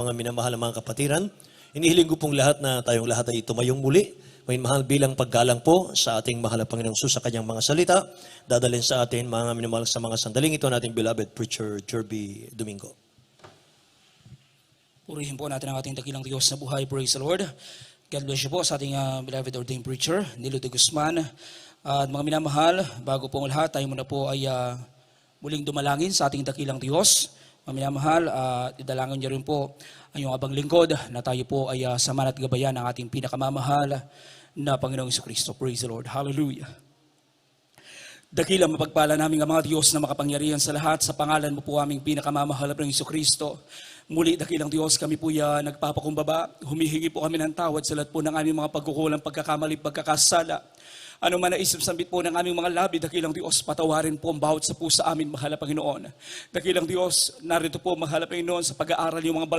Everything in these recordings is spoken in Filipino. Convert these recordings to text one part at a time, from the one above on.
Mga minamahal na mga kapatiran, inihiling ko pong lahat na tayong lahat ay tumayong muli. May mahal bilang paggalang po sa ating mahal na Panginoong Sus sa kanyang mga salita. Dadalhin sa atin mga minamahal sa mga sandaling ito nating beloved preacher Jerby Domingo. Purihin po natin ang ating dakilang Diyos na buhay. Praise the Lord. God bless you po sa ating beloved ordained preacher, Nilo de Guzman. At mga minamahal, bago po ang lahat, tayo muna po ay muling dumalangin sa ating dakilang Diyos. Mga minamahal, idalangin niyo rin po ang iyong abang lingkod na tayo po ay samahan at gabayan ng ating pinakamamahal na Panginoong Jesucristo. Praise the Lord. Hallelujah. Dakilang mapagpala namin ang mga Diyos na makapangyarihan sa lahat. Sa pangalan mo po aming pinakamamahal na Jesucristo. Muli, dakilang Diyos, kami po nagpapakumbaba. Humihingi po kami ng tawad sa lahat po ng aming mga pagkukulang, pagkakamali, pagkakasala. Ano man na isip-sambit po ng aming mga labi, dakilang Diyos, patawarin po ang bawat sa pusa amin, mahal na Panginoon. Dakilang Diyos, narito po, mahal na Panginoon, sa pag-aaral yung mga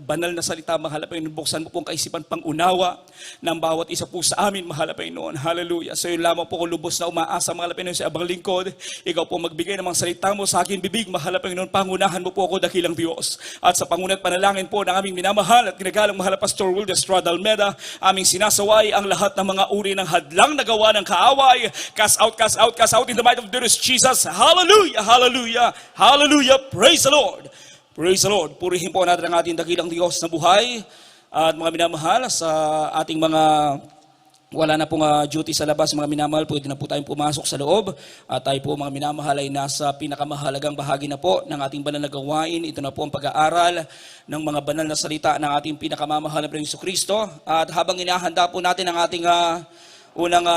banal na salita, mahal na Panginoon, buksan mo po ang kaisipan pang-unawa ng bawat isa po sa amin, mahal na Panginoon. Hallelujah. So yun lamang po kung lubos na umaasa, mahal na Panginoon, sa abang lingkod. Ikaw po magbigay ng mga salita mo sa aking bibig, mahal na Panginoon, pangunahan mo po ako, dakilang Diyos. At sa pangunat panalangin po ng aming minamahal at ginagalang mahal na Pastor Wilde Estrada Almeda, aming sinasaway ang lahat ng mga uri ng hadlang na gawa ng kaaway. Cast out, cast out, cast out in the might of dearest Jesus. Hallelujah, hallelujah, hallelujah. Praise the Lord. Praise the Lord. Purihin po natin ang ating dakilang Diyos na buhay. At mga minamahal, sa ating mga wala na pong duty sa labas, mga minamahal, pwede na po tayong pumasok sa loob. At tayo po mga minamahal ay nasa pinakamahalagang bahagi na po ng ating banal na gawain. Ito na po ang pag-aaral ng mga banal na salita ng ating pinakamamahal na Jesucristo. At habang inahanda po natin ang ating unang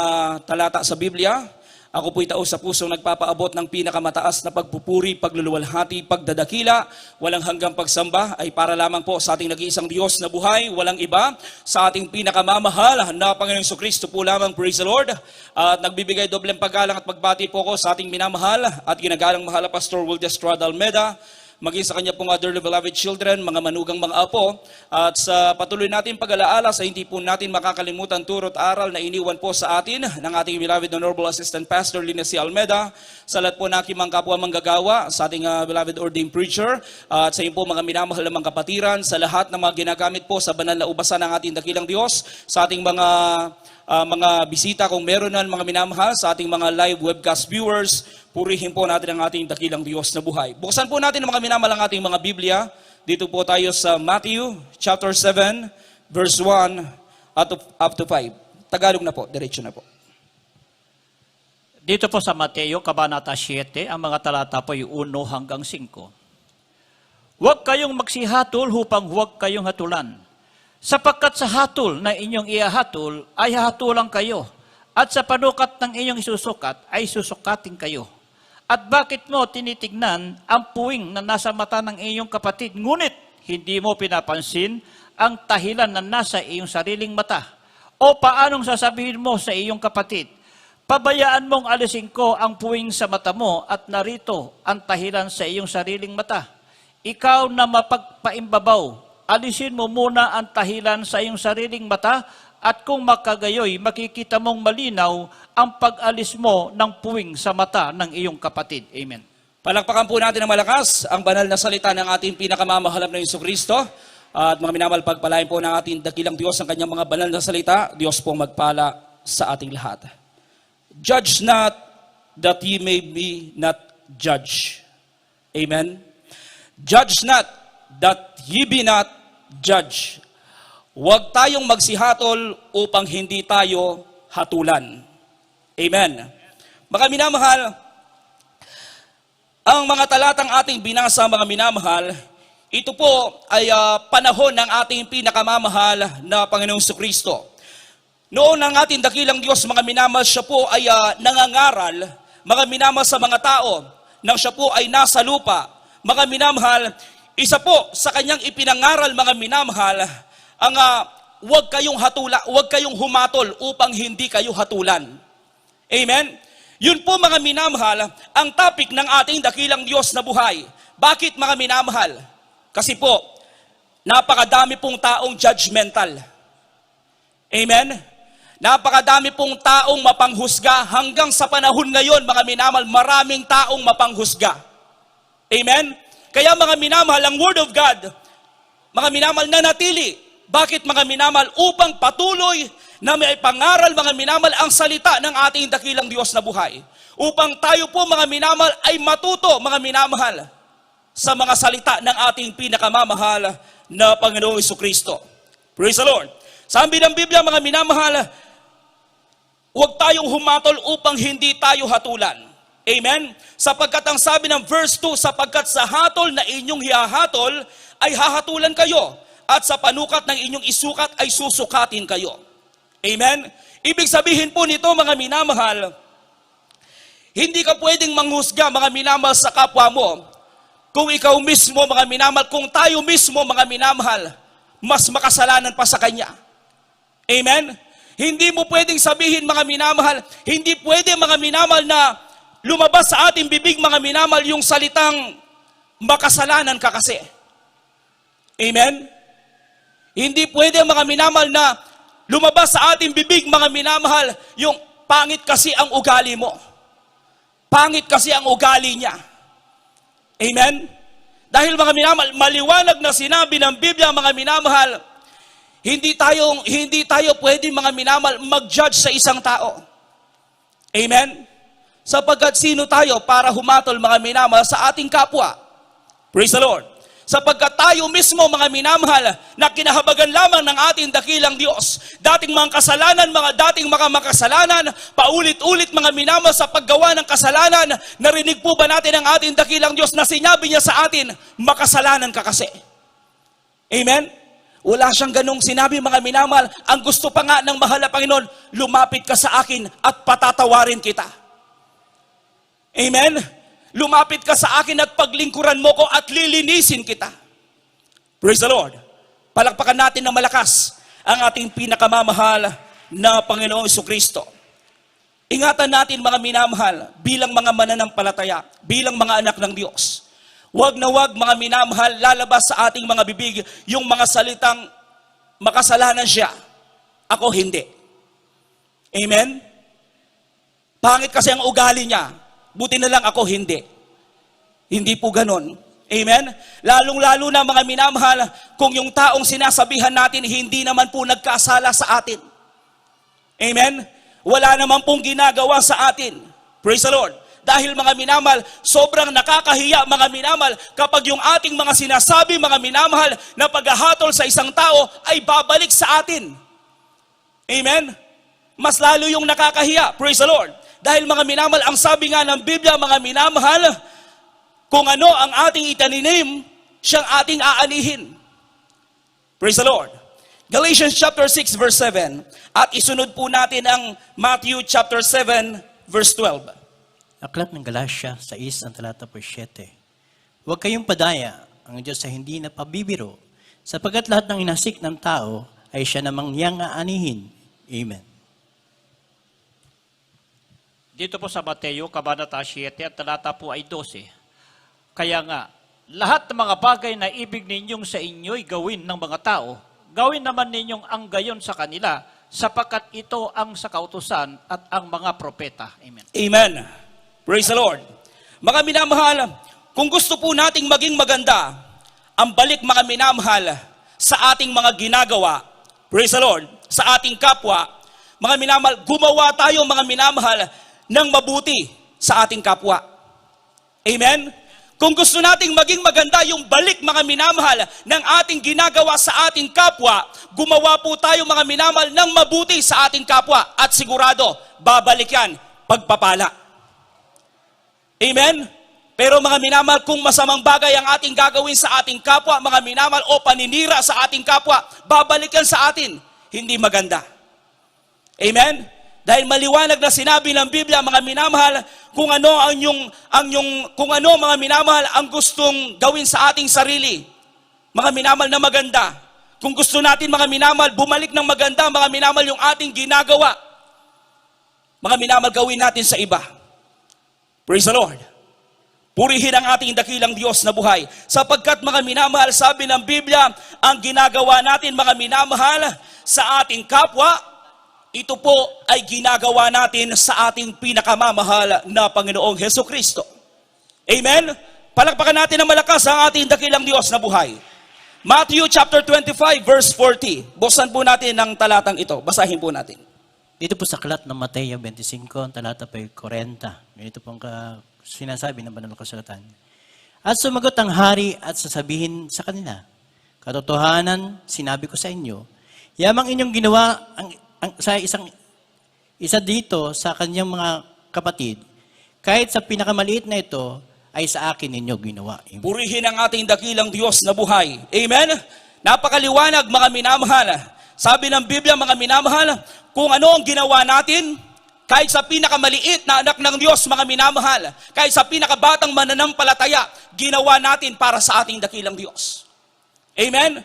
talata sa Biblia, ako po'y taos sa pusong nagpapaabot ng pinakamataas na pagpupuri, pagluluwalhati, pagdadakila, walang hanggang pagsamba ay para lamang po sa ating nag-iisang Diyos na buhay, walang iba, sa ating pinakamamahal na Panginoong Jesucristo po lamang, praise the Lord. At nagbibigay dobleng paggalang at pagbati po ko sa ating minamahal at ginagalang mahal na Pastor Wilde Estrada Almeda, maging sa kanya pong dearly beloved children, mga manugang mga apo, at sa patuloy natin pag-alaala sa hindi po natin makakalimutan turot aral na iniwan po sa atin ng ating beloved Honorable Assistant Pastor Linus C. Almeda, sa lahat po na aking mga kapwa manggagawa, sa ating beloved ordained preacher, at sa inyo po mga minamahal na mga kapatiran, sa lahat ng mga ginagamit po sa banal na ubasan ng ating dakilang Diyos, sa ating mga bisita kung meron na mga minamahal, sa ating mga live webcast viewers, purihin po natin ang ating dakilang Diyos na buhay. Buksan po natin ang mga minamahal ang ating mga Biblia. Dito po tayo sa Matthew chapter 7, verse 1 up to 5. Tagalog na po, diretso na po. Dito po sa Mateo, Kabanata 7, ang mga talata po yung 1 hanggang 5. Huwag kayong magsihatol upang huwag kayong hatulan. Sapagkat sa hatol na inyong iahatol ay hahatulan kayo. At sa panukat ng inyong isusukat ay susukatin kayo. At bakit mo tinitignan ang puwing na nasa mata ng iyong kapatid, ngunit hindi mo pinapansin ang tahilan na nasa iyong sariling mata? O paanong sasabihin mo sa iyong kapatid, pabayaan mong alisin ko ang puwing sa mata mo at narito ang tahilan sa iyong sariling mata? Ikaw na mapagpaimbabaw, alisin mo muna ang tahilan sa iyong sariling mata at kung makagayoy, makikita mong malinaw ang pag-alis mo ng puwing sa mata ng iyong kapatid. Amen. Palakpakan po natin ng malakas ang banal na salita ng ating pinakamamahalap na Jesucristo. At mga minamahal, pagpalain po ng ating dakilang Diyos ang kanyang mga banal na salita. Diyos pong magpala sa ating lahat. Judge not that ye may be not judged. Amen. Judge not that ye be not judged. Huwag tayong magsihatol upang hindi tayo hatulan. Amen. Mga minamahal, ang mga talatang ating binasa, mga minamahal, ito po ay panahon ng ating pinakamamahal na Panginoong Jesucristo. Noon ang ating dakilang Diyos, mga minamahal, siya po ay nangangaral, mga minamahal, sa mga tao, nang siya po ay nasa lupa. Mga minamahal, isa po sa kanyang ipinangaral, mga minamahal, ang huwag kayong humatol upang hindi kayo hatulan. Amen? Yun po, mga minamahal, ang topic ng ating dakilang Diyos na buhay. Bakit, mga minamahal? Kasi po, napakadami pong taong judgmental. Amen? Napakadami pong taong mapanghusga. Hanggang sa panahon ngayon, mga minamahal, maraming taong mapanghusga. Amen? Kaya mga minamahal, ang Word of God, mga minamahal, nanatili. Bakit mga minamahal? Upang patuloy na may pangaral mga minamahal ang salita ng ating dakilang Diyos na buhay. Upang tayo po mga minamahal ay matuto mga minamahal sa mga salita ng ating pinakamamahal na Panginoong Jesucristo. Praise the Lord. Sabi ng Biblia mga minamahal, huwag tayong humatol upang hindi tayo hatulan. Amen? Sapagkat ang sabi ng verse 2, sapagkat sa hatol na inyong hihahatol ay hahatulan kayo, at sa panukat ng inyong isukat ay susukatin kayo. Amen? Ibig sabihin po nito mga minamahal, hindi ka pwedeng manghusga mga minamahal sa kapwa mo kung ikaw mismo mga minamahal, kung tayo mismo mga minamahal, mas makasalanan pa sa Kanya. Amen? Hindi mo pwedeng sabihin mga minamahal, hindi pwede mga minamahal na lumabas sa ating bibig mga minamahal yung salitang makasalanan ka kasi. Amen? Hindi pwede mga minamahal na lumabas sa ating bibig mga minamahal yung pangit kasi ang ugali mo. Pangit kasi ang ugali niya. Amen? Dahil mga minamahal, maliwanag na sinabi ng Biblia mga minamahal, hindi tayo pwede mga minamahal mag-judge sa isang tao. Amen? Sapagkat sino tayo para humatol mga minamahal sa ating kapwa? Praise the Lord. Sapagkat tayo mismo mga minamahal na kinahabagan lamang ng ating dakilang Diyos. Dating mga kasalanan, dating mga makasalanan, paulit-ulit mga minamahal sa paggawa ng kasalanan, narinig po ba natin ang ating dakilang Diyos na sinabi niya sa atin, makasalanan ka kasi. Amen? Wala siyang ganong sinabi mga minamahal. Ang gusto pa nga ng mahal na Panginoon, lumapit ka sa akin at patatawarin kita. Amen? Lumapit ka sa akin at paglingkuran mo ko at lilinisin kita. Praise the Lord. Palakpakan natin ng malakas ang ating pinakamamahal na Panginoong Jesucristo. Ingatan natin mga minamahal bilang mga mananampalataya, bilang mga anak ng Diyos. Huwag na huwag mga minamahal lalabas sa ating mga bibig yung mga salitang makasalanan siya. Ako hindi. Amen? Pangit kasi ang ugali niya. Buti na lang ako hindi. Hindi po ganon. Amen? Lalong-lalo na mga minamahal, kung yung taong sinasabihan natin hindi naman po nagkasala sa atin. Amen? Wala naman pong ginagawa sa atin. Praise the Lord. Dahil mga minamahal, sobrang nakakahiya mga minamahal kapag yung ating mga sinasabi mga minamahal na paghahatol sa isang tao ay babalik sa atin. Amen? Mas lalo yung nakakahiya. Praise the Lord. Dahil mga minamahal, ang sabi nga ng Biblia, mga minamahal, kung ano ang ating itaninim, siyang ating aanihin. Praise the Lord. Galatians chapter 6 verse 7. At isunod po natin ang Matthew chapter 7 verse 12. Aklat ng Galatia 6 ang talata po 7. Huwag kayong padaya ang Diyos sa hindi na pabibiro, sapagkat lahat ng inasik ng tao ay siya namang niyang aanihin. Amen. Dito po sa Mateo, Kabanata 7, at talata po ay 12. Kaya nga, lahat ng mga bagay na ibig ninyong sa inyo'y gawin ng mga tao, gawin naman ninyong ang gayon sa kanila, sapagkat ito ang sa kautusan at ang mga propeta. Amen. Amen. Praise the Lord. Mga minamahal, kung gusto po nating maging maganda, ang balik mga minamahal sa ating mga ginagawa, praise the Lord, sa ating kapwa, mga minamahal, gumawa tayo mga minamahal ng mabuti sa ating kapwa. Amen? Kung gusto nating maging maganda yung balik mga minamahal ng ating ginagawa sa ating kapwa, gumawa po tayo mga minamahal ng mabuti sa ating kapwa at sigurado, babalik yan, pagpapala. Amen? Pero mga minamahal, kung masamang bagay ang ating gagawin sa ating kapwa, mga minamahal, o paninira sa ating kapwa, babalik yan sa atin, hindi maganda. Amen? Dahil maliwanag na sinabi ng Biblia, mga minamahal, kung ano mga minamahal ang gustong gawin sa ating sarili. Mga minamahal na maganda. Kung gusto natin mga minamahal, bumalik ng maganda, mga minamahal yung ating ginagawa. Mga minamahal, gawin natin sa iba. Praise the Lord. Purihin ang ating dakilang Diyos na buhay. Sapagkat mga minamahal, sabi ng Biblia, ang ginagawa natin mga minamahal sa ating kapwa, ito po ay ginagawa natin sa ating pinakamamahal na Panginoong Jesucristo. Amen? Palakpakan natin ng malakas ang ating dakilang Diyos na buhay. Matthew chapter 25 verse 40. Buksan po natin ang talatang ito. Basahin po natin. Dito po sa aklat ng Mateo 25, ang talata po ay 40. Ganito po ang sinasabi ng banal na kasulatan. At sumagot ang hari at sasabihin sa kanila, katotohanan, sinabi ko sa inyo, yamang inyong ginawa sa isa dito sa kanyang mga kapatid, kahit sa pinakamaliit na ito, ay sa akin ninyo ginawa. Amen. Purihin ang ating dakilang Diyos na buhay. Amen? Napakaliwanag, mga minamahal. Sabi ng Biblia, mga minamahal, kung ano ang ginawa natin, kahit sa pinakamaliit na anak ng Diyos, mga minamahal, kahit sa pinakabatang mananampalataya, ginawa natin para sa ating dakilang Diyos. Amen?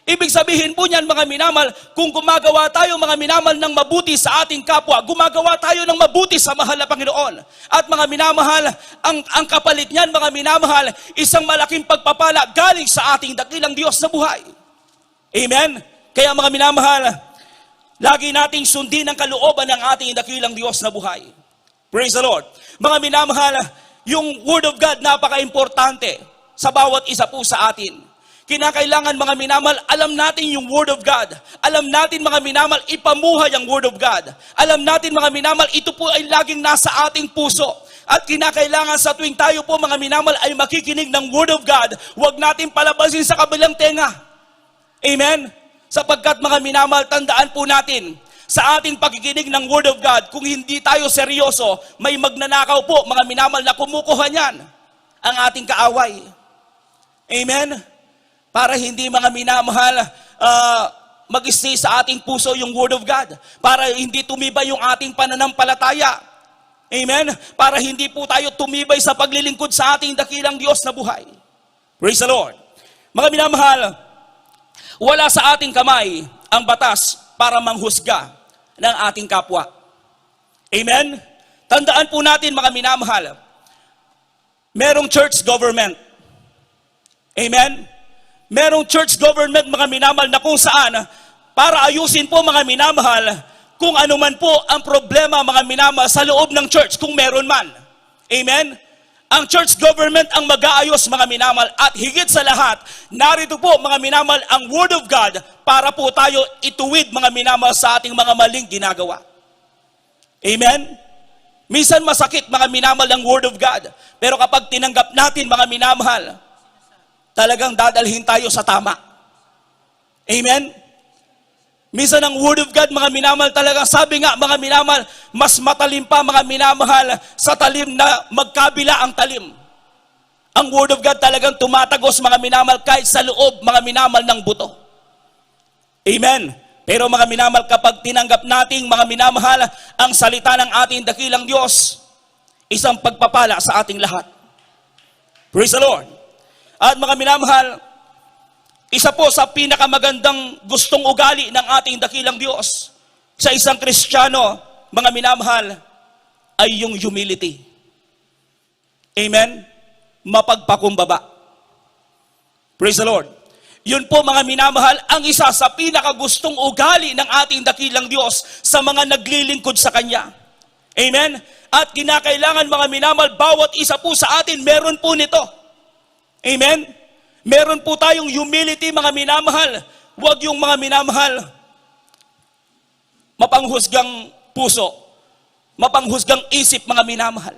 Ibig sabihin po niyan, mga minamahal, kung gumagawa tayo, mga minamahal, ng mabuti sa ating kapwa, gumagawa tayo ng mabuti sa mahal na Panginoon. At mga minamahal, ang kapalit niyan, mga minamahal, isang malaking pagpapala galing sa ating dakilang Diyos na buhay. Amen? Kaya mga minamahal, lagi nating sundin ang kalooban ng ating dakilang Diyos na buhay. Praise the Lord. Mga minamahal, yung Word of God napaka-importante sa bawat isa po sa atin. Kinakailangan, mga minamahal, alam natin yung Word of God. Alam natin, mga minamahal, ipamuhay ang Word of God. Alam natin, mga minamahal, ito po ay laging nasa ating puso. At kinakailangan sa tuwing tayo po, mga minamahal, ay makikinig ng Word of God, huwag natin palabasin sa kabilang tenga. Amen? Sapagkat, mga minamahal, tandaan po natin, sa ating pakikinig ng Word of God, kung hindi tayo seryoso, may magnanakaw po, mga minamahal, na kumukuha niyan ang ating kaaway. Amen? Para hindi, mga minamahal, mag-stay sa ating puso yung Word of God. Para hindi tumibay yung ating pananampalataya. Amen? Para hindi po tayo tumibay sa paglilingkod sa ating dakilang Diyos na buhay. Praise the Lord. Mga minamahal, wala sa ating kamay ang batas para manghusga ng ating kapwa. Amen? Tandaan po natin, mga minamahal, merong church government. Amen? Merong church government, mga minamahal, na kung saan, para ayusin po, mga minamahal, kung ano man po ang problema, mga minamahal, sa loob ng church, kung meron man. Amen? Ang church government ang mag-aayos, mga minamahal, at higit sa lahat, narito po, mga minamahal, ang Word of God para po tayo ituwid, mga minamahal, sa ating mga maling ginagawa. Amen? Minsan masakit, mga minamahal, ang Word of God. Pero kapag tinanggap natin, mga minamahal, talagang dadalhin tayo sa tama. Amen? Minsan ang Word of God, mga minamahal, talagang sabi nga, mga minamahal, mas matalim pa, mga minamahal, sa talim na magkabila ang talim. Ang Word of God talagang tumatagos, mga minamahal, kahit sa loob, mga minamahal, ng buto. Amen? Pero mga minamahal, kapag tinanggap nating, mga minamahal, ang salita ng ating dakilang Diyos, isang pagpapala sa ating lahat. Praise the Lord. At mga minamahal, isa po sa pinakamagandang gustong ugali ng ating dakilang Diyos sa isang Kristiyano, mga minamahal, ay yung humility. Amen? Mapagpakumbaba. Praise the Lord. Yun po, mga minamahal, ang isa sa pinakagustong ugali ng ating dakilang Diyos sa mga naglilingkod sa Kanya. Amen? At kinakailangan, mga minamahal, bawat isa po sa atin, meron po nito. Amen? Meron po tayong humility, mga minamahal. Huwag yung, mga minamahal, mapanghusgang puso, mapanghusgang isip, mga minamahal.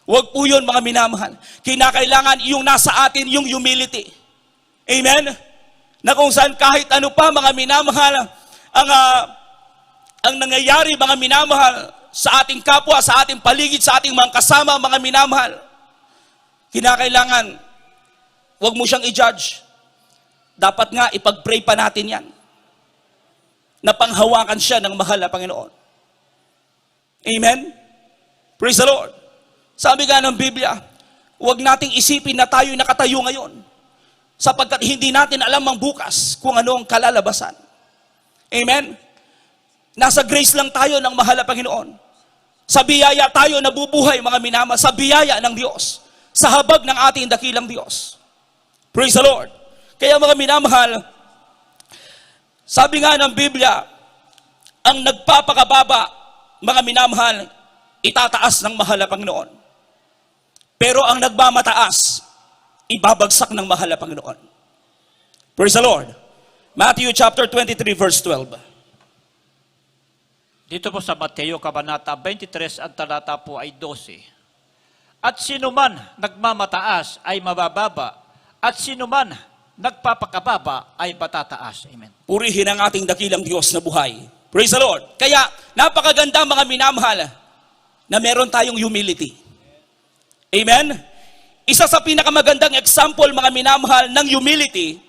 Huwag po yun, mga minamahal. Kinakailangan yung nasa atin, yung humility. Amen? Na kung saan kahit ano pa, mga minamahal, ang nangyayari, mga minamahal, sa ating kapwa, sa ating paligid, sa ating mga kasama, mga minamahal, kinakailangan, huwag mo siyang i-judge. Dapat nga, ipag-pray pa natin yan. Na panghawakan siya ng mahal na Panginoon. Amen? Praise the Lord. Sabi nga ng Biblia, huwag nating isipin na tayo'y nakatayo ngayon. Sapagkat hindi natin alam ang bukas kung ano ang kalalabasan. Amen? Nasa grace lang tayo ng mahal na Panginoon. Sa biyaya tayo nabubuhay, mga minama, sa biyaya ng Diyos. Sa habag ng ating dakilang Diyos. Praise the Lord. Kaya mga minamahal, sabi nga ng Biblia, ang nagpapakababa, mga minamahal, itataas ng mahal na Panginoon. Pero ang nagmamataas, ibabagsak ng mahal na Panginoon. Praise the Lord. Matthew chapter 23 verse 12. Dito po sa Mateo, Kabanata 23, ang talata po ay 12. At sino man nagmamataas ay mabababa, at sino man nagpapakababa ay matataas. Amen. Purihin ang ating dakilang Diyos na buhay. Praise the Lord. Kaya napakaganda mga minamahal na meron tayong humility. Amen? Isa sa pinakamagandang example mga minamahal ng humility,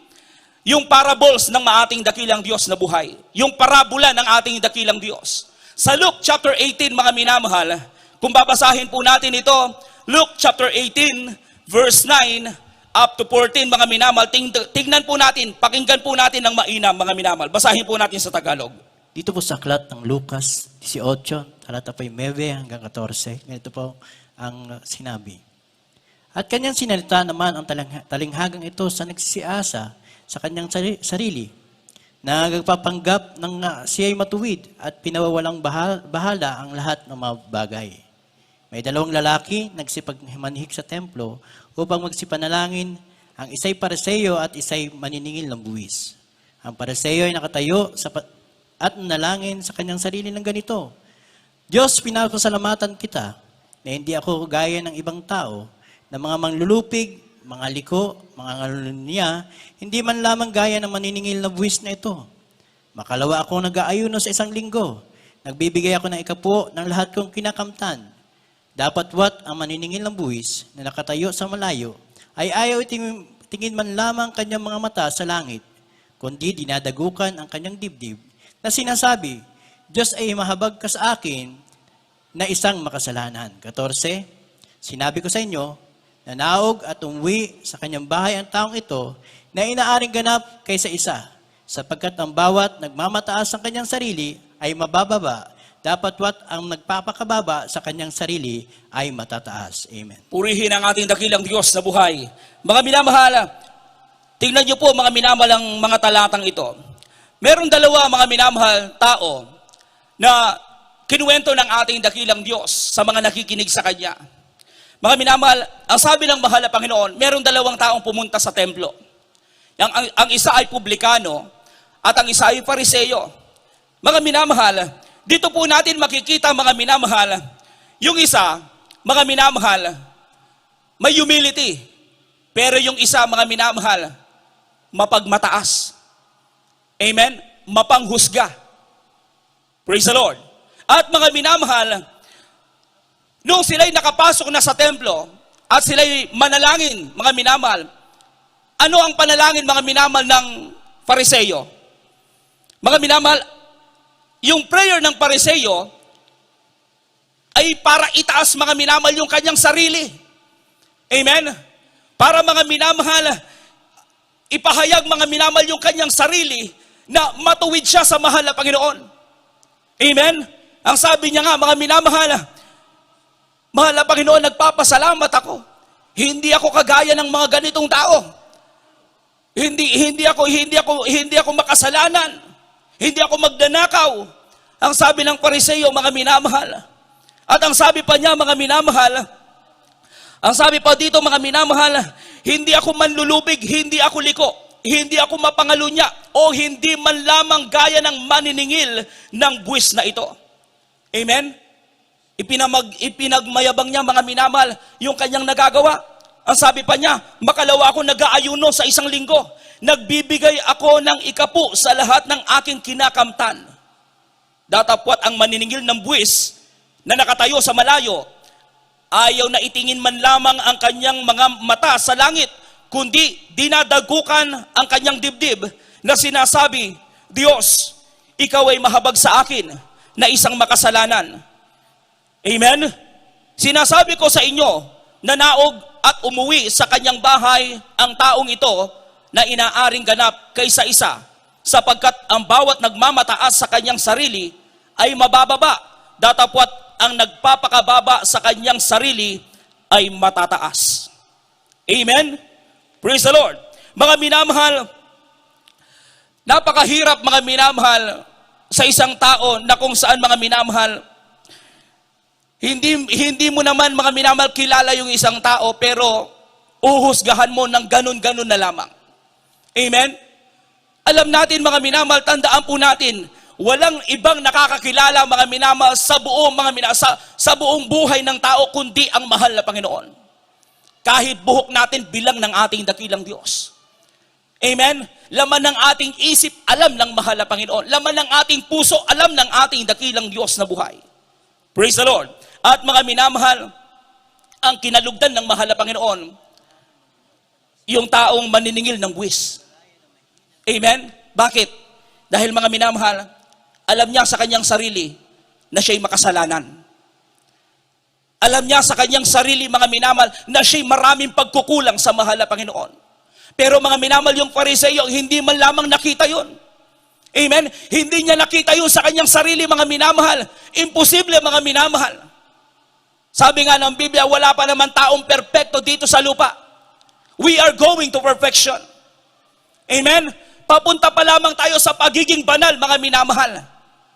yung parables ng ating dakilang Diyos na buhay. Yung parabola ng ating dakilang Diyos. Sa Luke chapter 18 mga minamahal, kung babasahin po natin ito, Luke chapter 18 verse 9 up to 14 mga minamahal, tingnan po natin, pakinggan po natin ng mainam mga minamahal. Basahin po natin sa Tagalog. Dito po sa aklat ng Lucas 18, talata po 9 hanggang 14, ganito po ang sinabi. At kanyang sinalita naman ang talinghagang ito sa nagsisiasa sa kanyang sarili, na nagpapanggap ng siya'y matuwid at pinawawalang bahala ang lahat ng mga bagay. May dalawang lalaki nagsipagmanhik sa templo upang magsipanalangin, ang isa'y Pariseo at isa'y maniningil ng buwis. Ang Pariseo ay nakatayo at nalangin sa kanyang sarili ng ganito, Diyos, pinapasalamatan kita na hindi ako gaya ng ibang tao, na mga manlulupig, mga liko, mga ngalunya, hindi man lamang gaya ng maniningil na buwis na ito. Makalawa ako nag-aayuno sa isang linggo. Nagbibigay ako ng ikapo ng lahat kong kinakamtan. Dapat wat ang maniningil ng buwis na nakatayo sa malayo ay ayaw tingin man lamang kanyang mga mata sa langit, kundi dinadagukan ang kanyang dibdib na sinasabi, Diyos ay mahabag ka sa akin na isang makasalanan. 14, sinabi ko sa inyo, nanaog at umuwi sa kanyang bahay ang taong ito na inaaring ganap kaysa isa, sapagkat ang bawat nagmamataas ang kanyang sarili ay mabababa, dapat wat ang nagpapakababa sa kanyang sarili ay matataas. Amen. Purihin ang ating dakilang Diyos na buhay. Mga minamahal, tingnan niyo po mga minamahal ang mga talatang ito. Merong dalawa mga minamahal tao na kinuwento ng ating dakilang Diyos sa mga nakikinig sa Kanya. Mga minamahal, ang sabi ng mahal na Panginoon, merong dalawang taong pumunta sa templo. Ang isa ay publikano at ang isa ay Pariseo. Mga minamahal, dito po natin makikita mga minamahal, yung isa, mga minamahal, may humility. Pero yung isa, mga minamahal, mapagmataas. Amen? Mapanghusga. Praise the Lord. At mga minamahal, noong sila'y nakapasok na sa templo at sila'y manalangin, mga minamahal, ano ang panalangin, mga minamahal, ng Pariseo? Mga minamahal, yung prayer ng Pariseo ay para itaas, mga minamahal, yung kanyang sarili. Amen? Para mga minamahal, ipahayag, mga minamahal, yung kanyang sarili na matuwid siya sa mahal na Panginoon. Amen? Ang sabi niya nga, mga minamahal, mahal na Panginoon, nagpapasalamat ako. Hindi ako kagaya ng mga ganitong tao. Hindi ako makasalanan. Hindi ako magnanakaw. Ang sabi ng Pariseo, mga minamahal. At ang sabi pa niya, mga minamahal, ang sabi pa dito, mga minamahal, hindi ako manlulubig, hindi ako liko, hindi ako mapangalunya, o hindi man lamang gaya ng maniningil ng buwis na ito. Amen? Ipinagmayabang niya, mga minamahal, yung kanyang nagagawa. Ang sabi pa niya, makalawa ako nag-aayuno sa isang linggo. Nagbibigay ako ng ikapu sa lahat ng aking kinakamtan. Datapwat ang maniningil ng buwis na nakatayo sa malayo, ayaw na itingin man lamang ang kanyang mga mata sa langit, kundi dinadagukan ang kanyang dibdib na sinasabi, Diyos, ikaw ay mahabag sa akin na isang makasalanan. Amen? Sinasabi ko sa inyo, nanaog at umuwi sa kanyang bahay ang taong ito na inaaring ganap kaysa isa, sapagkat ang bawat nagmamataas sa kanyang sarili ay mabababa, datapwat ang nagpapakababa sa kanyang sarili ay matataas. Amen? Praise the Lord. Mga minamahal, napakahirap, mga minamahal, sa isang tao na kung saan, mga minamahal, hindi mo naman, mga minamahal, kilala yung isang tao, pero uhusgahan mo ng ganun-ganun na lamang. Amen? Alam natin mga minamahal, tandaan po natin, walang ibang nakakakilala mga minamahal sa buong buhay ng tao kundi ang mahal na Panginoon. Kahit buhok natin bilang ng ating dakilang Diyos. Amen? Laman ng ating isip, alam ng mahal na Panginoon. Laman ng ating puso, alam ng ating dakilang Diyos na buhay. Praise the Lord. At mga minamahal, ang kinalugdan ng mahal na Panginoon, yung taong maniningil ng buwis. Amen? Bakit? Dahil mga minamahal, alam niya sa kanyang sarili na siya'y makasalanan. Alam niya sa kanyang sarili, mga minamahal, na siya'y maraming pagkukulang sa mahal na Panginoon. Pero mga minamahal, yung Fariseo, hindi man lamang nakita yun. Amen? Hindi niya nakita yun sa kanyang sarili, mga minamahal. Imposible, mga minamahal. Sabi nga ng Biblia, wala pa naman taong perpekto dito sa lupa. We are going to perfection. Amen? Papunta pa lamang tayo sa pagiging banal, mga minamahal.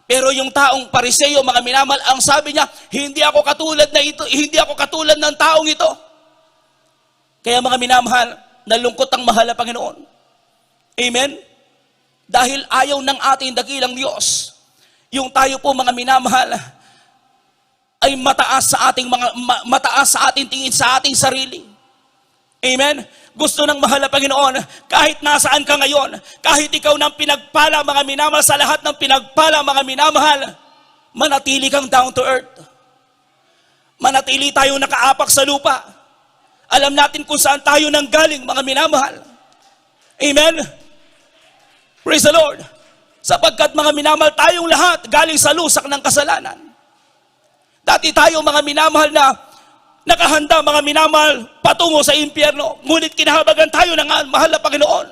Pero yung taong Fariseo, mga minamahal, ang sabi niya, hindi ako katulad ng taong ito. Kaya mga minamahal, nalungkot ang mahal na Panginoon. Amen? Dahil ayaw ng ating dakilang Diyos, yung tayo po mga minamahal, ay mataas sa ating tingin sa ating sarili. Amen? Gusto ng mahal na Panginoon, kahit nasaan ka ngayon, kahit ikaw nang pinagpala mga minamahal, sa lahat ng pinagpala mga minamahal, manatili kang down to earth. Manatili tayong nakaapak sa lupa. Alam natin kung saan tayo nanggaling, mga minamahal. Amen? Praise the Lord. Sapagkat mga minamahal, tayong lahat galing sa lusak ng kasalanan. Dati tayo mga minamahal na nakahanda mga minamahal patungo sa impyerno. Ngunit kinahabagan tayo ng mahal na Panginoon.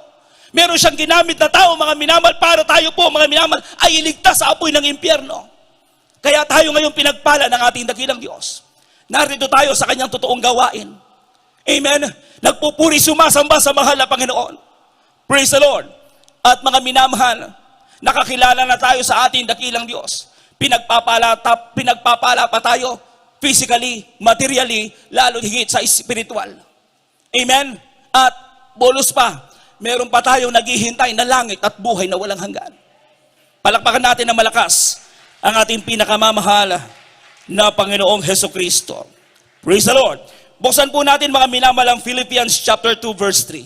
Meron siyang ginamit na tao mga minamahal para tayo po mga minamahal ay iligtas sa apoy ng impyerno. Kaya tayo ngayon pinagpala ng ating dakilang Diyos. Narito tayo sa kanyang totoong gawain. Amen? Nagpupuri, sumasamba sa mahal na Panginoon. Praise the Lord. At mga minamahal, nakakilala na tayo sa ating dakilang Diyos. Pinagpapala pa tayo physically, materially, lalo higit sa spiritual. Amen? At bonus pa, meron pa tayong naghihintay na langit at buhay na walang hanggan. Palakpakan natin na malakas ang ating pinakamamahal na Panginoong Hesukristo. Praise the Lord. Buksan po natin mga minamalang Philippians chapter 2 verse 3.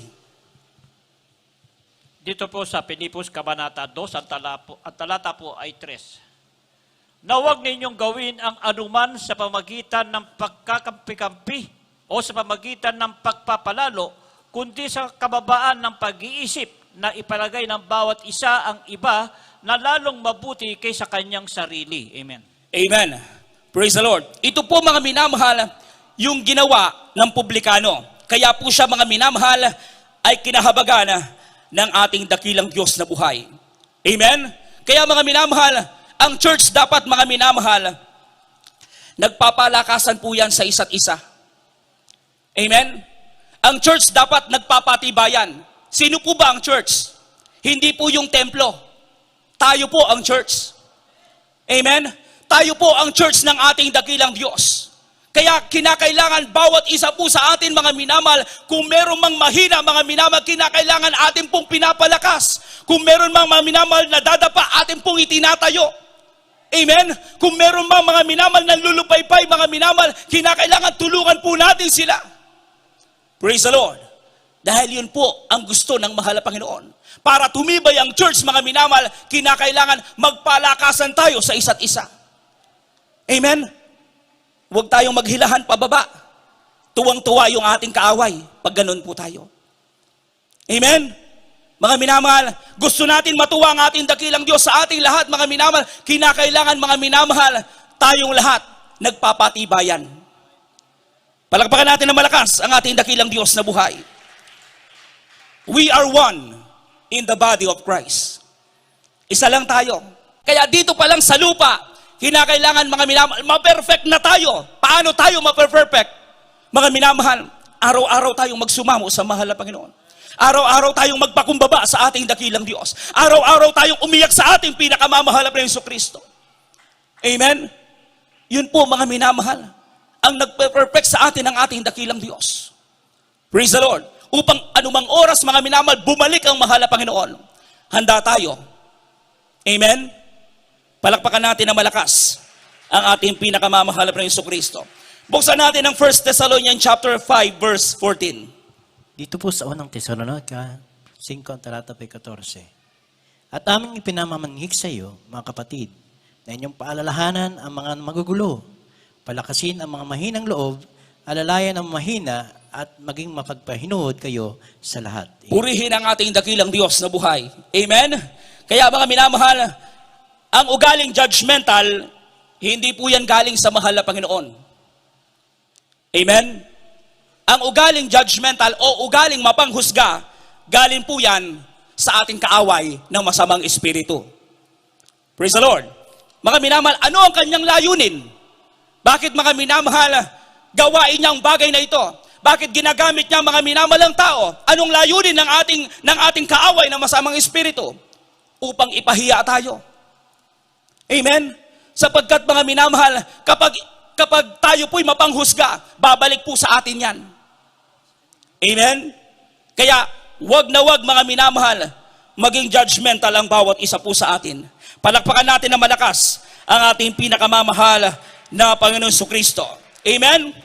Dito po sa Pilipos Kabanata 2, ang talata po ay 3. Na huwag ninyong gawin ang anuman sa pamagitan ng pagkakampi-kampi o sa pamagitan ng pagpapalalo, kundi sa kababaan ng pag-iisip na ipalagay ng bawat isa ang iba na lalong mabuti kaysa kanyang sarili. Amen. Amen. Praise the Lord. Ito po mga minamahal, yung ginawa ng publikano. Kaya po siya mga minamahal ay kinahabagan ng ating dakilang Diyos na buhay. Amen? Kaya mga minamahal, ang church dapat mga minamahal, nagpapalakasan po yan sa isa't isa. Amen? Ang church dapat nagpapatibayan. Sino po ba ang church? Hindi po yung templo. Tayo po ang church. Amen? Tayo po ang church ng ating dakilang Diyos. Kaya kinakailangan bawat isa po sa atin mga minamahal, kung meron mang mahina mga minamahal, kinakailangan atin pong pinapalakas. Kung meron mang mga minamahal na dadapa, atin pong itinatayo. Amen? Kung meron mang mga minamahal na lulupaypay mga minamahal, kinakailangan tulungan po natin sila. Praise the Lord. Dahil yun po ang gusto ng mahal na Panginoon. Para tumibay ang church mga minamahal, kinakailangan magpalakasan tayo sa isa't isa. Amen? Huwag tayong maghilahan pababa. Tuwang-tuwa yung ating kaaway pag ganun po tayo. Amen? Mga minamahal, gusto natin matuwa ang ating dakilang Diyos sa ating lahat, mga minamahal. Kinakailangan mga minamahal, tayong lahat nagpapatibayan. Palakpakan natin ng malakas ang ating dakilang Diyos na buhay. We are one in the body of Christ. Isa lang tayo. Kaya dito pa lang sa lupa, kinakailangan mga minamahal, ma-perfect na tayo. Paano tayo ma-perfect? Mga minamahal, araw-araw tayong magsumamo sa mahal na Panginoon. Araw-araw tayong magpakumbaba sa ating dakilang Diyos. Araw-araw tayong umiyak sa ating pinakamamahal na Jesucristo. Amen? Yun po mga minamahal, ang nagpe-perfect sa atin ang ating dakilang Diyos. Praise the Lord. Upang anumang oras mga minamahal, bumalik ang mahal na Panginoon. Handa tayo. Amen? Palakpakan natin na malakas ang ating pinakamamahal na Jesucristo. Buksan natin ang 1 Thessalonians chapter 5 verse 14. Dito po sa unang Tesalonica 5, ang talata po 14. At aming ipinamamanhik sa iyo, mga kapatid, na inyong paalalahanan ang mga magugulo, palakasin ang mga mahinang loob, alalayan ang mahina, at maging mapagpahinuod kayo sa lahat. Purihin ang ating dakilang Diyos na buhay. Amen? Kaya mga minamahal, ang ugaling judgmental, hindi po yan galing sa mahal na Panginoon. Amen? Ang ugaling judgmental o ugaling mapanghusga, galing po yan sa ating kaaway ng masamang espiritu. Praise the Lord. Mga minamahal, ano ang kanyang layunin? Bakit mga minamahal, gawain niya ang bagay na ito? Bakit ginagamit niya mga minamalang tao? Anong layunin ng ating kaaway ng masamang espiritu? Upang ipahiya tayo. Amen? Sapagkat mga minamahal, kapag tayo po'y mapanghusga, babalik po sa atin yan. Amen? Kaya, wag na wag mga minamahal, maging judgmental ang bawat isa po sa atin. Palakpakan natin na malakas ang ating pinakamamahal na Panginoon Jesucristo. Amen?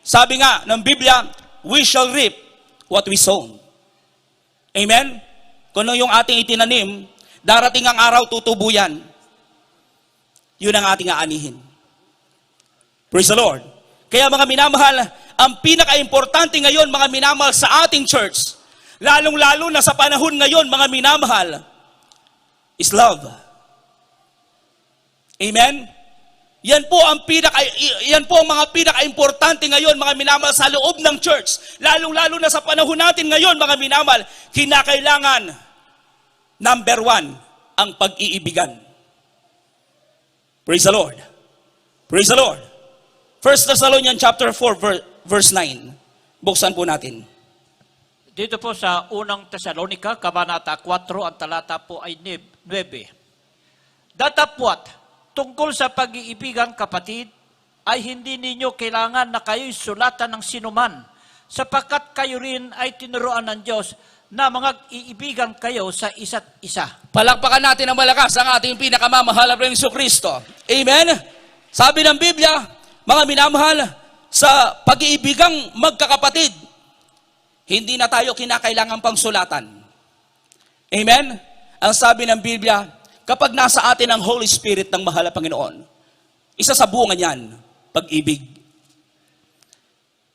Sabi nga ng Biblia, we shall reap what we sow. Amen? Kung ano yung ating itinanim, darating ang araw, tutubo yan. Yun ang ating aanihin. Praise the Lord. Kaya mga minamahal, ang pinaka-importante ngayon, mga minamahal, sa ating church, lalong-lalo na sa panahon ngayon, mga minamahal, is love. Amen? Yan po ang mga pinaka-importante ngayon, mga minamahal, sa loob ng church. Lalong-lalo na sa panahon natin ngayon, mga minamahal, kinakailangan, number 1, ang pag-iibigan. Praise the Lord. Praise the Lord. 1 Thessalonians chapter 4, verse 9. Buksan po natin. Dito po sa unang Tesalonika, Kabanata 4, ang talata po ay 9. Datapwat, tungkol sa pag-iibigan, kapatid, ay hindi ninyo kailangan na kayo'y sulatan ng sinuman, sapagkat kayo rin ay tinuruan ng Diyos na mga iibigan kayo sa isa't isa. Palakpakan natin ang malakas ang ating pinakamamahal na Jesucristo. Amen? Sabi ng Biblia, mga minamahal, sa pag-iibigang magkakapatid, hindi na tayo kinakailangan pang sulatan. Amen? Ang sabi ng Biblia, kapag nasa atin ang Holy Spirit ng mahal na Panginoon, isa sa bunga niyan, pag-ibig.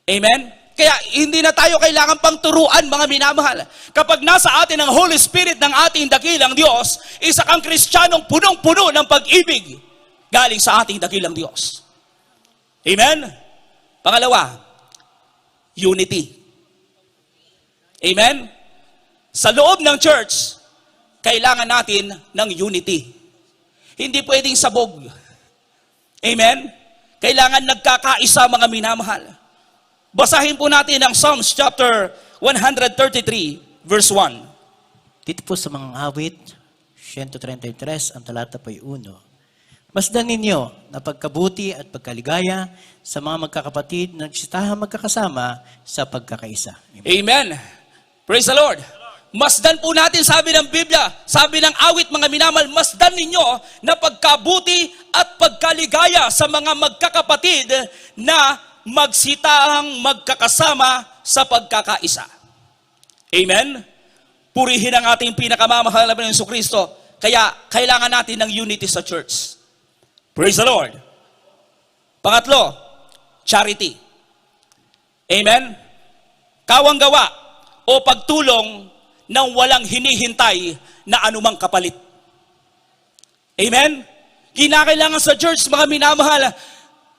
Amen? Kaya hindi na tayo kailangan pang turuan, mga minamahal. Kapag nasa atin ang Holy Spirit ng ating dakilang Diyos, isa kang Kristiyanong punong-puno ng pag-ibig galing sa ating dakilang Diyos. Amen? Pangalawa, unity. Amen? Sa loob ng church, kailangan natin ng unity. Hindi pwedeng sabog. Amen? Kailangan nagkakaisa, mga minamahal. Basahin po natin ang Psalms chapter 133, verse 1. Dito po sa mga awit, 133, ang talata po ay 1. Masdan ninyo na pagkabuti at pagkaligaya sa mga magkakapatid na nagsitahan magkakasama sa pagkakaisa. Amen. Amen. Praise the Lord. Masdan po natin, sabi ng Biblia, sabi ng awit, mga minamahal, masdan ninyo na pagkabuti at pagkaligaya sa mga magkakapatid na magsitahang magkakasama sa pagkakaisa. Amen? Purihin ang ating pinakamamahal na Panginoon Jesucristo. Kaya kailangan natin ng unity sa church. Praise the Lord. Pangatlo, charity. Amen? Kawang gawa o pagtulong ng walang hinihintay na anumang kapalit. Amen? Kinakailangan sa church, mga minamahal,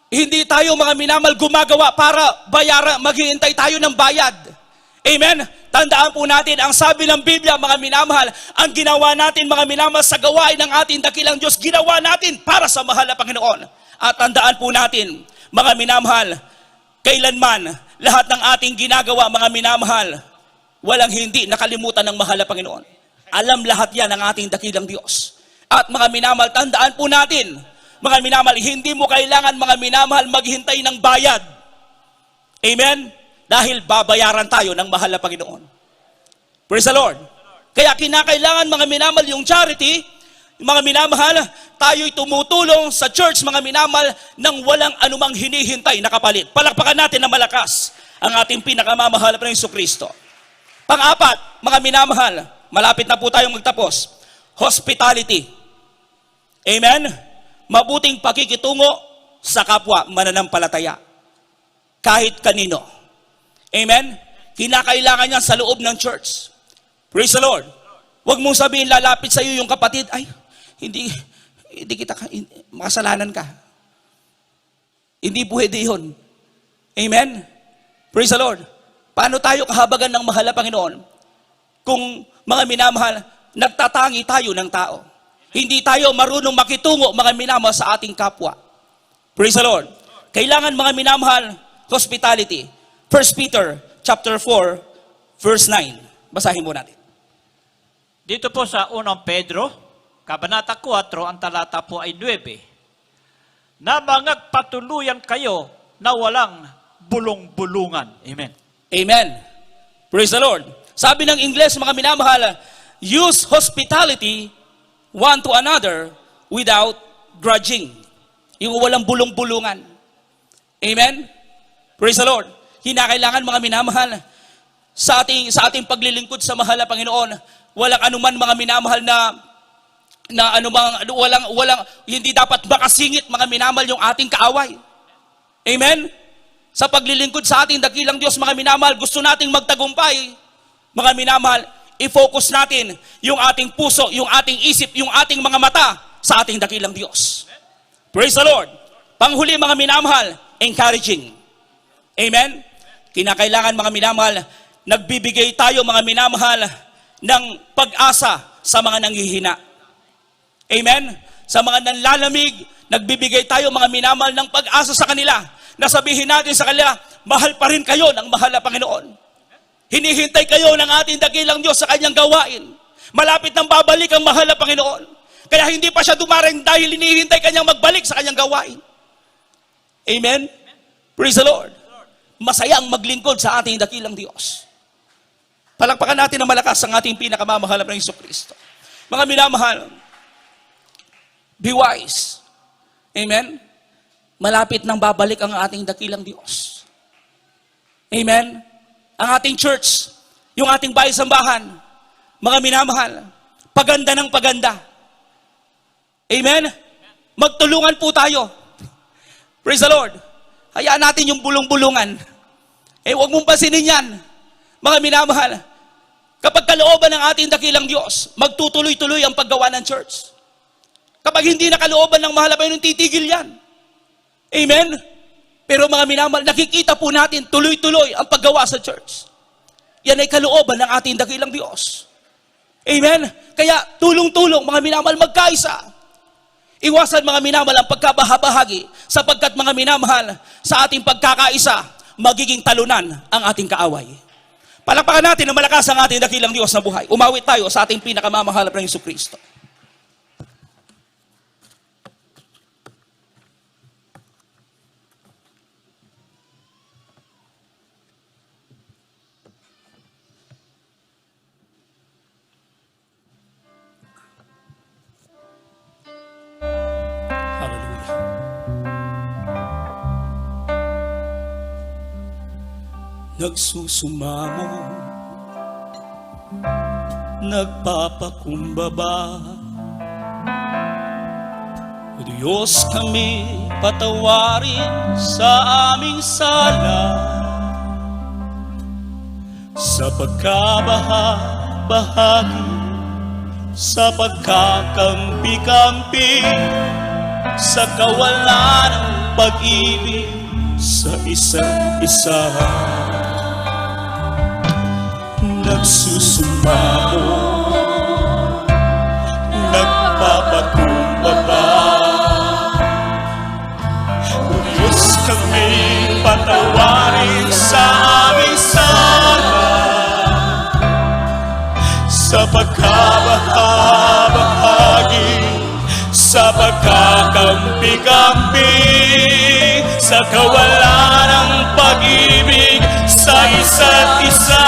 hindi tayo, mga minamahal, gumagawa para maghihintay tayo ng bayad. Amen? Tandaan po natin, ang sabi ng Biblia, mga minamahal, ang ginawa natin, mga minamahal, sa gawain ng ating dakilang Diyos, ginawa natin para sa mahal na Panginoon. At tandaan po natin, mga minamahal, kailanman, lahat ng ating ginagawa, mga minamahal, walang hindi nakalimutan ng mahal na Panginoon. Alam lahat yan ng ating dakilang Diyos. At mga minamahal, tandaan po natin, mga minamahal, hindi mo kailangan, mga minamahal, maghintay ng bayad. Amen? Dahil babayaran tayo ng mahal na Panginoon. Praise the Lord. Kaya kinakailangan mga minamahal yung charity, mga minamahal, tayo'y tumutulong sa church, mga minamahal, nang walang anumang hinihintay na kapalit. Palakpakan natin na malakas ang ating pinakamamahal na Jesucristo. Pang-apat, mga minamahal, malapit na po tayong magtapos, hospitality. Amen? Mabuting pakikitungo sa kapwa mananampalataya. Kahit kanino. Amen? Kinakailangan yan sa loob ng church. Praise the Lord. Huwag mong sabihin, lalapit sa iyo yung kapatid, ay, hindi kita, makasalanan ka. Hindi pwede yun. Amen? Praise the Lord. Paano tayo kahabagan ng mahal na Panginoon? Kung mga minamahal, nagtatangi tayo ng tao. Hindi tayo marunong makitungo, mga minamahal, sa ating kapwa. Praise the Lord. Kailangan, mga minamahal, hospitality. 1 Peter chapter 4, verse 9. Basahin mo natin. Dito po sa 1 Pedro, Kabanata 4, ang talata po ay 9. Na mangagpatuluyan kayo na walang bulong-bulungan. Amen. Amen. Praise the Lord. Sabi ng Ingles, mga minamahal, use hospitality one to another without grudging. Yung walang bulong-bulungan. Amen. Praise the Lord. Kinakailangan, mga minamahal, sa ating paglilingkod sa mahal na Panginoon, walang anuman, mga minamahal, hindi dapat makasingit, mga minamahal, yung ating kaaway. Amen? Sa paglilingkod sa ating dakilang Diyos, mga minamahal, gusto nating magtagumpay, mga minamahal, i-focus natin yung ating puso, yung ating isip, yung ating mga mata sa ating dakilang Diyos. Praise the Lord. Panghuli, mga minamahal, encouraging. Amen? Kinakailangan, mga minamahal, nagbibigay tayo, mga minamahal, ng pag-asa sa mga nanghihina. Amen? Sa mga nanlalamig, nagbibigay tayo, mga minamahal, ng pag-asa sa kanila. Nasabihin natin sa kanila, mahal pa rin kayo ng mahal na Panginoon. Hinihintay kayo ng ating dakilang Diyos sa kanyang gawain. Malapit nang babalik ang mahal na Panginoon. Kaya hindi pa siya dumaring dahil hinihintay kanyang magbalik sa kanyang gawain. Amen? Praise the Lord. Masayang maglingkod sa ating dakilang Diyos. Palakpakan natin ng malakas ang ating pinakamamahal na Jesucristo. Mga minamahal, be wise. Amen? Malapit nang babalik ang ating dakilang Diyos. Amen? Ang ating church, yung ating bahay-sambahan, mga minamahal, paganda ng paganda. Amen? Magtulungan po tayo. Praise the Lord. Hayaan natin yung bulong-bulungan. Huwag mong pasinin yan. Mga minamahal, kapag kalooban ng ating dakilang Diyos, magtutuloy-tuloy ang paggawa ng church. Kapag hindi na kalooban ng mahal na Panginoon, titigil yan. Amen? Pero mga minamahal, nakikita po natin tuloy-tuloy ang paggawa sa church. Yan ay kalooban ng ating dakilang Diyos. Amen? Kaya tulong-tulong, mga minamahal, magkaisa. Iwasan, mga minamahal, ang pagkabahabahagi, sapagkat, mga minamahal, sa ating pagkakaisa, magiging talunan ang ating kaaway. Palakpakan natin na malakas ang ating dakilang Diyos na buhay. Umawit tayo sa ating pinakamamahal na Jesucristo. Nagsusumamo, nagpapakumbaba. O Diyos, kami patawarin sa aming sala, sa pagkabahabahagi, sa pagkakampi-kampi, sa kawalan ng pag-ibig sa isa't isa. Nagsusumamo, nagpapakumbaba. O Diyos, kami patawarin sa aming sala, sa pagkabahabahagi, sa pagkakampi-kampi, sa kawalan ng pag-ibig sa isa't isa.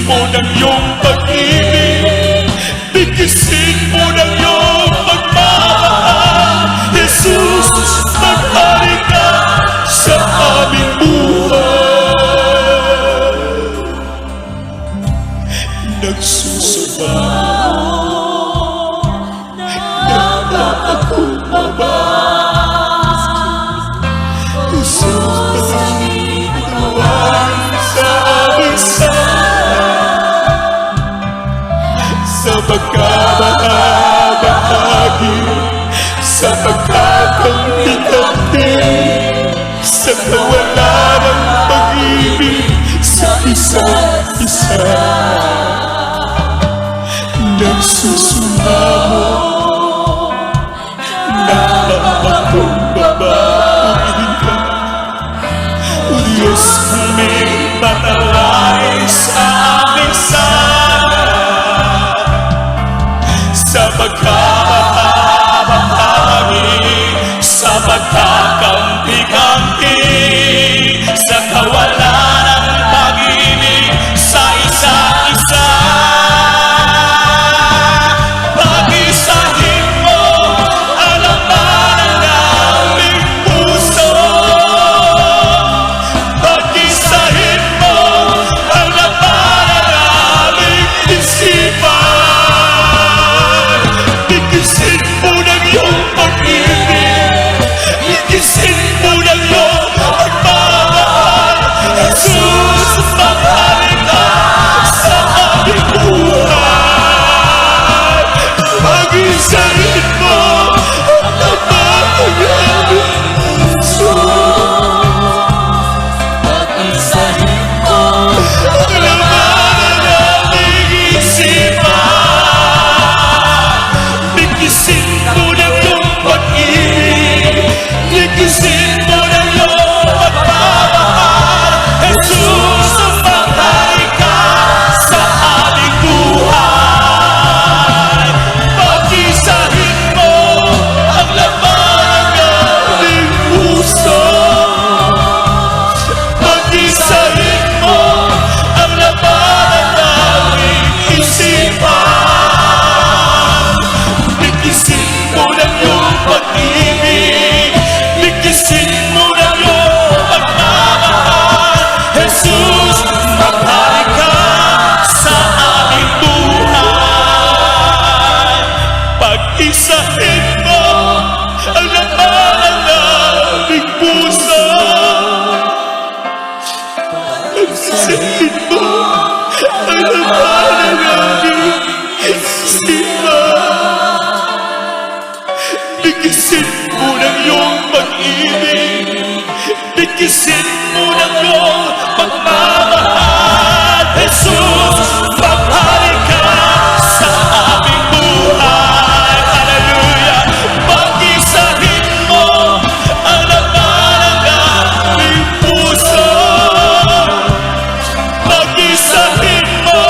mo ng iyong pag-ibig, bigkisin mo ng iyong pagmamahal. Jesus, maghari ka sa aming buhay. Nagsusumamo ng pakumbaba. Jesus, pagkakumain sa aming sa pagkabahagi, sa pagkakampi-kampi, sa kawalan ng pag-ibig sa isa't isa. Nagsusumamo ng pakumbaba. O Diyos, aming patalay sa aming sana, sa pagkabahagi, sa pagkakampi-kampi, sa kawalan ng pag-ibig sa isa't isa. Pag-isahin mo ang laman ng aming puso. Pag-isahin mo ang laman ng aming isipan. Bigkisin mo ng iyong pag-ibig, bigkisin mo ng iyong pagmamahal. Jesus, maghari ka sa aming buhay. Pag-isahin mo ang laman ng aming puso. Pag-isahin mo ang laman ng aming isipan. Bigkisin mo ng iyong pag-ibig, bigkisin mo ng iyong pagmamahal. Jesus, maghari ka sa aming buhay. Pag-isahin mo ang laman ng aming puso. Pag-isahin mo ang laman ng aming isipan. Bigkisin mo ng iyong pag-ibig, bigkisin mo ng iyong pagmamahal. Jesus, maghari ka sa aming buhay. Pag-isahin mo ang laman ng aming puso. Pag-isahin mo ang laman ng aming isipan. Bigkisin mo ng iyong pag-ibig, bigkisin mo ng iyong pagmamahal. Jesus, maghari ka sa aming buhay. Hallelujah! Pag-isahin mo ang laman ng aming puso. Pag-isahin mo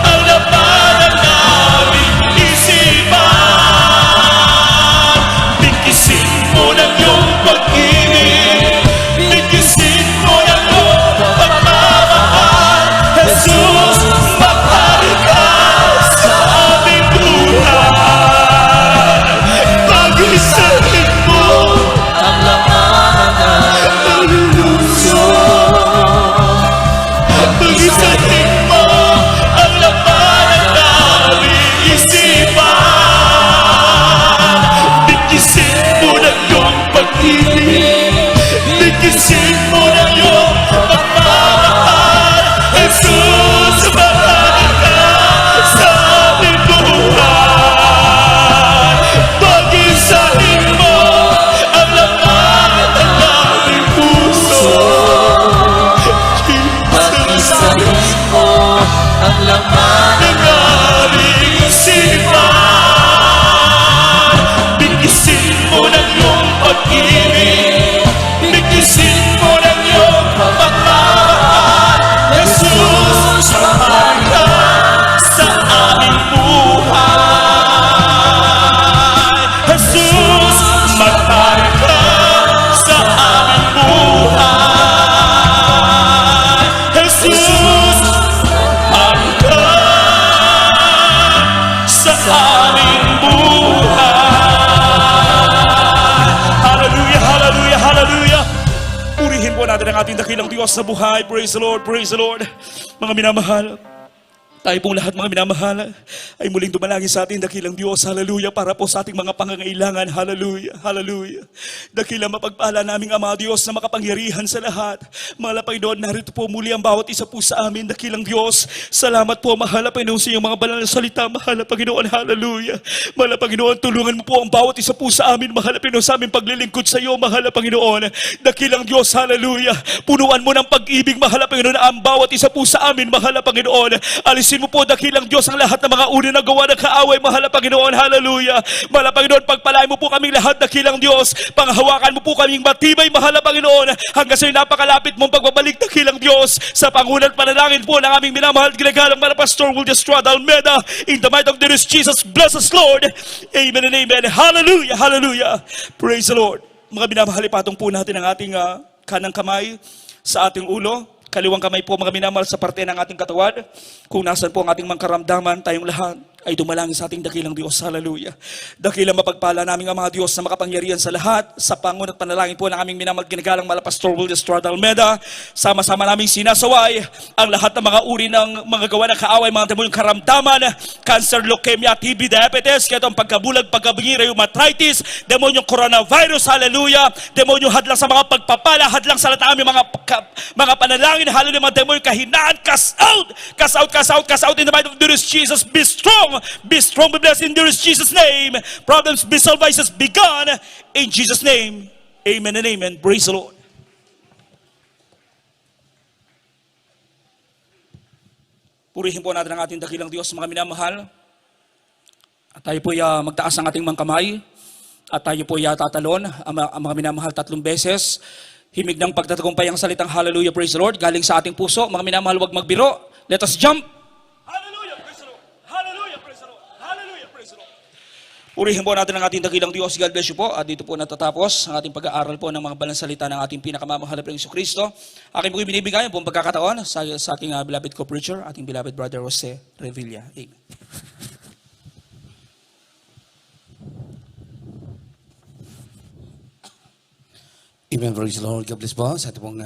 ang laman ng aming isipan. Bigkisin mo ng iyong pag-ibig, bigkisin mo ng iyong pagmamahal. Jesus, maghari ka sa aming buhay. Pag-isahin mo ang laman ng aming puso. Pag-isahin mo ang laman ng aming isipan. Bigkisin mo ng iyong pag-ibig, bigkisin mo ng iyong pagmamahal. Jesus, maghari ka sa aming buhay. Pag-isahin mo ang laman ng aming puso. Pag-isahin mo ang laman ng aming isipan. Bigkisin mo ng iyong pag-ibig, bigkisin mo ng iyong pagmamahal. Jesus, maghari ka sa aming buhay. Jesus, maghari ka sa aming buhay. Jesus, maghari ng ating dakilang Diyos sa buhay. Praise the Lord, praise the Lord. Mga minamahal, tayo pong lahat mga minamahal ay muling dumalangin sa ating dakilang Diyos, hallelujah, para po sa ating mga pangangailangan, hallelujah, hallelujah. Dakilang mapagpala naming Ama Diyos na makapangyarihan sa lahat. Mahal Panginoon, narito po muli ang bawat isa po sa amin, dakilang Diyos. Salamat po, mahal Panginoon, sa iyong mga banal na salita, mahal Panginoon, hallelujah. Mahal Panginoon, tulungan mo po ang bawat isa po sa amin, mahal Panginoon, sa aming paglilingkod sa iyo, mahal Panginoon. Dakilang Diyos, hallelujah. Punuan mo ng pag-ibig, mahal Panginoon, ang bawat isa po sa amin, mahal Panginoon. Alisin mo po, dakilang Diyos, ang lahat ng mga uri na gawa ng kaaway, mahal Panginoon, hallelujah. Mahal Panginoon, pagpalain mo po kaming lahat, dakilang Diyos. Panghawakan mo po kaming matibay, mahal Panginoon, hanggang sa'yo napakalapit mong pagbabalik, dakilang Diyos. Sa pangunan panalangin po ng aming minamahal ginagalang mga Pastor Will Estrada Almeda, in the might of the Lord Jesus, bless us, Lord. Amen and amen. Hallelujah, hallelujah. Praise the Lord. Mga minamahal, ipatong po natin ang ating kanang kamay sa ating ulo. Kaliwang kamay po mga minamahal sa parte ng ating katawan. Kung nasan po ang ating mga karamdaman, tayong lahat ay dumalangin sa ating dakilang Diyos. Hallelujah. Dakilang mapagpala namin ang mga Diyos na makapangyarihan sa lahat. Sa pangun at panalangin po ng aming minamahal ginagalang mala Pastor Will Estrada Almeda. Sama-sama naming sinasaway ang lahat ng mga uri ng mga gawa ng kaaway, mga demonyong karamdaman, cancer, leukemia, TB, diabetes, kaya itong pagkabulag, pagkabingi, rheumatitis, demonyong coronavirus, hallelujah. Demonyong hadlang sa mga pagpapala, hadlang sa lahat ng aming mga panalangin, hallelujah, mga demonyong kahinaan, cast out, cast out, cast out, cast out in the might of the Lord Jesus. Be strong, be blessed in the Lord Jesus' name. Problems be solved, vices be gone in Jesus' name. Amen and amen. Praise the Lord. Purihin po natin ang ating dakilang Diyos, mga minamahal. At tayo po magtaas ang ating mga kamay. At tayo po tatalon ang mga minamahal 3 beses. Himig ng pagtatagumpay ang salitang hallelujah, praise the Lord, galing sa ating puso. Mga minamahal, huwag magbiro. Let us jump. Hallelujah, praise the Lord. Hallelujah, praise the Lord. Hallelujah, praise the Lord. Purihin po natin ang ating dakilang Diyos. God bless you po. At dito po natatapos ang ating pag-aaral po ng mga balang salita ng ating pinakamamahal na Jesucristo. Aking po binibigay ang buong pagkakataon sa ating beloved co-preacher, ating beloved brother Jose Revilla. Amen. Amen, praise the Lord. God bless po sa ating pong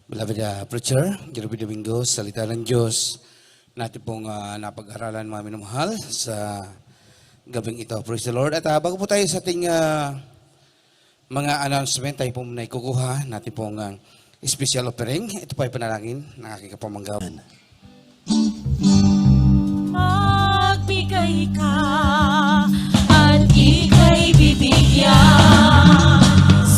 beloved preacher, Jeremy Domingo, salita ng Diyos, natin pong napag-aralan mga minamahal sa gabing ito. Praise the Lord. At bago po tayo sa ating mga announcement, tayo pong naikukuha, natin pong special offering. Ito po ay panalangin ng aking kapamanggawan. Magbigay ka at ika'y bibigyan.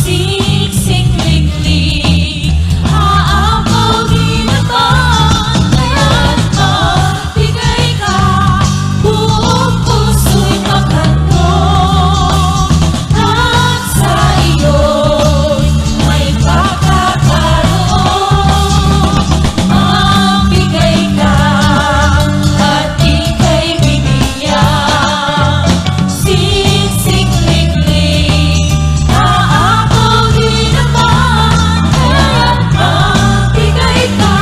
Siksik-liklik, aapaw din naman. Kaya't magbigay ka, buong puso'y maghandog. At sa iyo'y may pagkakaroon. Magbigay ka at ika'y bibigyan. Siksik-liklik, aapaw din naman. Kaya't magbigay ka,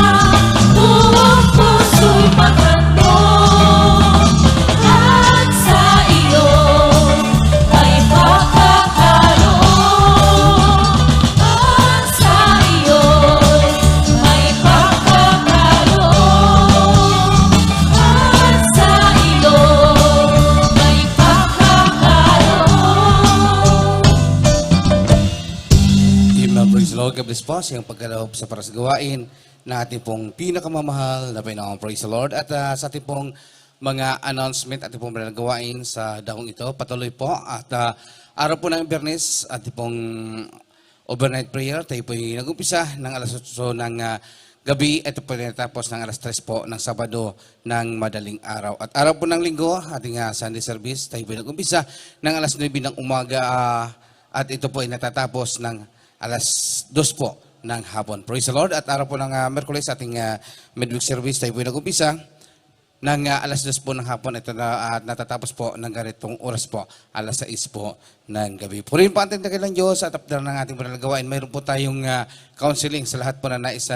buong puso'y maghandog. At sa iyo'y may pagkakaroon. At sa iyo'y may pagkakaroon. At sa iyo'y may pagkakaroon. Amen, praise the Lord. God bless po sa iyong pagkaloob sa para sa gawain na ating pong pinakamamahal na Panginoon. Praise the Lord. At sa ating pong mga announcement, ating pong gawain sa dakong ito, patuloy po. At araw po ng Biyernes, ating pong overnight prayer, tayo po yung nag-umpisa ng alas 8 ng gabi. Ito po natapos ng alas 3 po ng Sabado ng madaling araw. At araw po ng Linggo, ating Sunday service, tayo po yung nag-umpisa ng alas 9 ng umaga. At ito po ay natatapos ng alas 2 po ng hapon. Praise the Lord. At araw po ng Merkules, ating midweek service, tayo po yung nag-umpisa ng alas 2 po ng hapon. Ito na natatapos po ng ganitong oras po, alas 6 po ng gabi. Purihin po ating dakilang Diyos at apdar ng ating panalagawain. Mayroon po tayong counseling sa lahat po na nais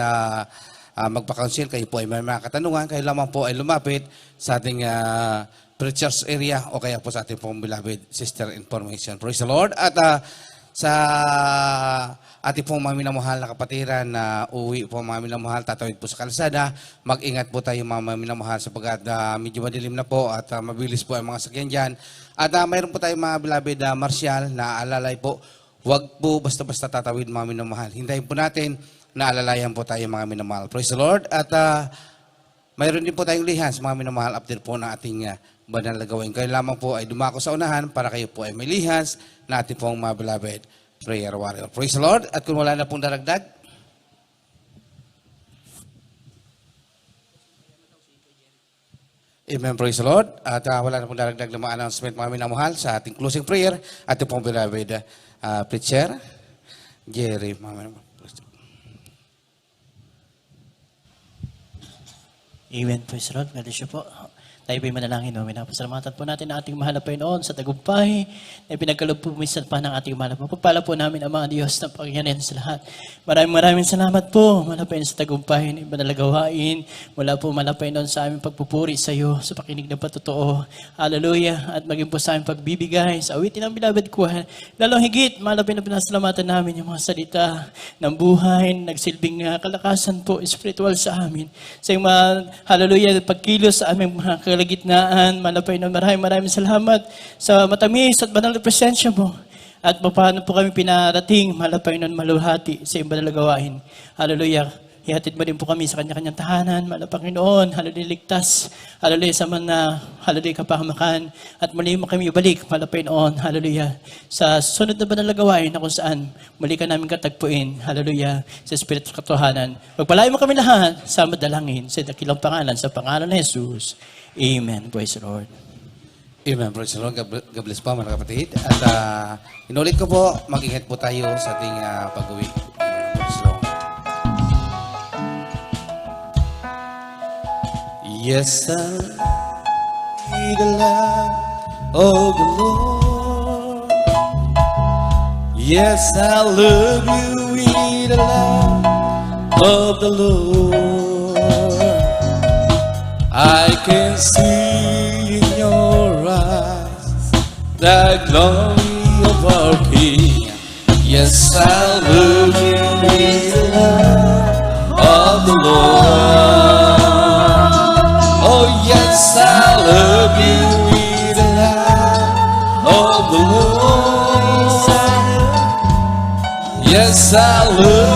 magpa-counsel. Kayo po ay may mga katanungan. Kayo lamang po ay lumapit sa ating preacher's area o kaya po sa ating pong beloved sister information. Praise the Lord. At sa ating pong mga minamahal na kapatiran na uwi po mga minamahal, tatawid po sa kalsada, mag-ingat po tayo mga minamahal sapagkat medyo madilim na po at mabilis po ang mga sakyan dyan. At mayroon po tayong mga beloved Martial na alalay po, huwag po basta-basta tatawid mga minamahal. Hintayin po natin na alalayan po tayo mga minamahal. Praise the Lord. At mayroon din po tayong lihas mga minamahal after po na ating banal na gawain. Kayo lamang po ay dumako sa unahan para kayo po ay may lihas na ating pong mga beloved prayer warrior. Praise the Lord. At kung wala na pong daragdag, amen, praise the Lord. At wala na pong daragdag na mga announcement mga minamahal sa ating closing prayer. Ating pong beloved preacher, Jerry. Amen, praise the Lord. God bless you po. Tayo po'y manalangin, no? Minapasalamatan po natin ang ating mahal na Panginoon sa tagumpay na pinagkaloob po minsan pa ng ating mahal. Pagpala po namin ang mga Diyos na pangyarihan sa lahat. Maraming salamat po, mahal na Panginoon, sa tagumpay na ibanalagawain. Mula po, mahal na Panginoon, sa aming pagpupuri sa iyo, sa pakinig ng patotoo. Hallelujah. At maging po sa aming pagbibigay sa awitin ng beloved ko. Lalong higit, mahal na Panginoon, pinasalamatan namin yung mga salita ng buhay, nagsilbing kalakasan po, spiritual sa amin. Sa yung mga, hallelujah, pagkilos sa aming mga kalagitnaan, malapay na maraming salamat sa matamis at banal na presensya mo. At paano po kami pinarating, malapay na maluhati sa iyong banal na gawain. Hallelujah. Ihatid mo din po kami sa kanya-kanyang tahanan, Panginoon, hallelujah, ligtas, hallelujah, sa mga, hallelujah, kapahamakan, at muli mo kami ibalik, Panginoon, hallelujah, sa sunod na banal na gawain na kung saan muli ka namin katagpuin, hallelujah, sa Espiritu sa katotohanan. Pagpalain mo kami lahat sa madalangin, sa dakilang pangalan, sa pangalan ni Jesus. Amen. Praise the Lord. Amen. Praise the Lord. God bless po mga kapatid. At inulit ko po, mag-ingat po tayo sa ating pag-uwi. Praise the Lord. Yes, I need the light of the Lord. Yes, I love you with the light of the Lord. I can see in your eyes the glory of our King. Yes, I love you with the light of the Lord. Oh, yes, I love you with the light of the Lord. Yes, I love